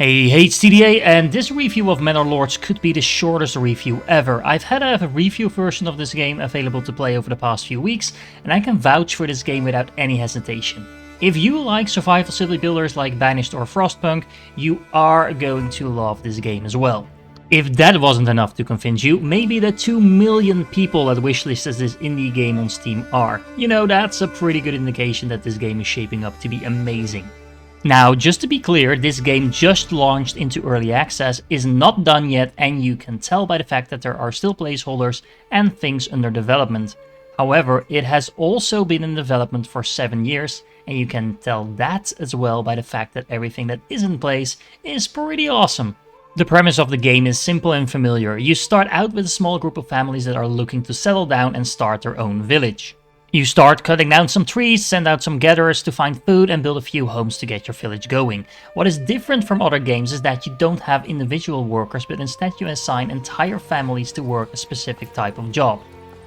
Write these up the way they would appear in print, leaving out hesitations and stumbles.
Hey, it's TDA, and this review of Manor Lords could be the shortest review ever. I've had a review version of this game available to play over the past few weeks, and I can vouch for this game without any hesitation. If you like survival city builders like Banished or Frostpunk, you are going to love this game as well. If that wasn't enough to convince you, maybe the 2 million people that wishlisted this indie game on Steam are. You know, that's a pretty good indication that this game is shaping up to be amazing. Now, just to be clear, this game just launched into early access, is not done yet, and you can tell by the fact that there are still placeholders and things under development. However, it has also been in development for 7 years, and you can tell that as well by the fact that everything that is in place is pretty awesome. The premise of the game is simple and familiar. You start out with a small group of families that are looking to settle down and start their own village. You start cutting down some trees, send out some gatherers to find food, and build a few homes to get your village going. What is different from other games is that you don't have individual workers, but instead you assign entire families to work a specific type of job.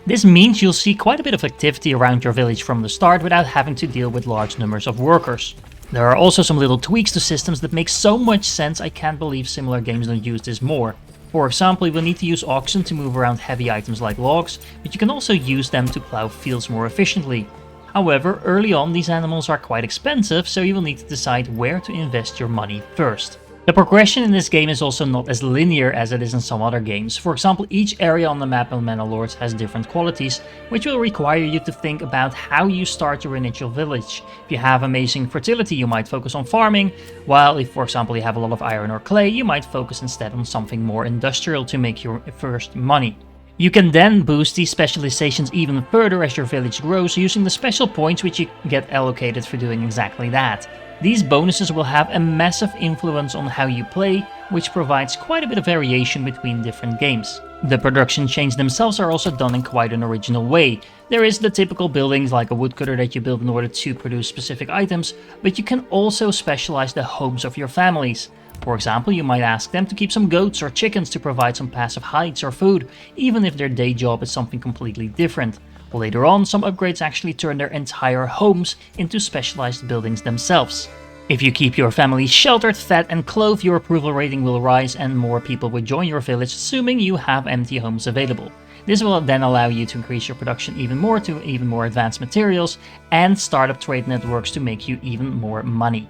This means you'll see quite a bit of activity around your village from the start without having to deal with large numbers of workers. There are also some little tweaks to systems that make so much sense. I can't believe similar games don't use this more. For example, you will need to use oxen to move around heavy items like logs, but you can also use them to plow fields more efficiently. However, early on these animals are quite expensive, so you will need to decide where to invest your money first. The progression in this game is also not as linear as it is in some other games. For example, each area on the map in Manor Lords has different qualities, which will require you to think about how you start your initial village. If you have amazing fertility, you might focus on farming, while if, for example, you have a lot of iron or clay, you might focus instead on something more industrial to make your first money. You can then boost these specializations even further as your village grows using the special points which you get allocated for doing exactly that. These bonuses will have a massive influence on how you play, which provides quite a bit of variation between different games. The production chains themselves are also done in quite an original way. There is the typical buildings like a woodcutter that you build in order to produce specific items, but you can also specialize the homes of your families. For example, you might ask them to keep some goats or chickens to provide some passive hides or food, even if their day job is something completely different. Later on, some upgrades actually turn their entire homes into specialized buildings themselves. If you keep your family sheltered, fed and clothed, your approval rating will rise and more people will join your village, assuming you have empty homes available. This will then allow you to increase your production even more to even more advanced materials and start up trade networks to make you even more money.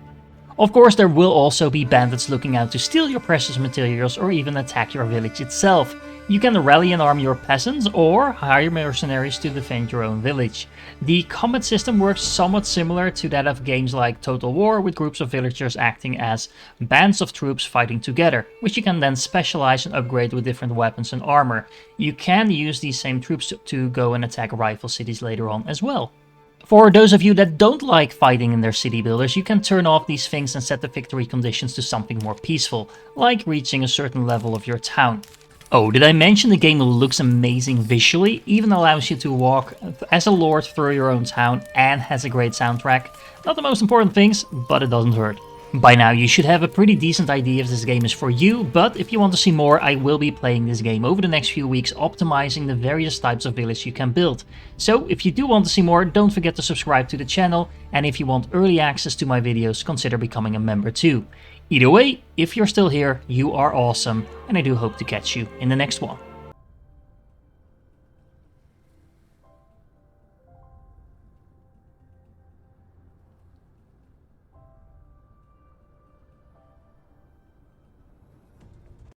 Of course, there will also be bandits looking out to steal your precious materials or even attack your village itself. You can rally and arm your peasants or hire mercenaries to defend your own village. The combat system works somewhat similar to that of games like Total War, with groups of villagers acting as bands of troops fighting together, which you can then specialize and upgrade with different weapons and armor. You can use these same troops to go and attack rival cities later on as well. For those of you that don't like fighting in their city builders, you can turn off these things and set the victory conditions to something more peaceful, like reaching a certain level of your town. Oh, did I mention the game looks amazing visually, even allows you to walk as a lord through your own town, and has a great soundtrack? Not the most important things, but it doesn't hurt. By now you should have a pretty decent idea if this game is for you, but if you want to see more, I will be playing this game over the next few weeks, optimizing the various types of village you can build. So if you do want to see more, don't forget to subscribe to the channel, and if you want early access to my videos, consider becoming a member too. Either way, if you're still here, you are awesome, and I do hope to catch you in the next one.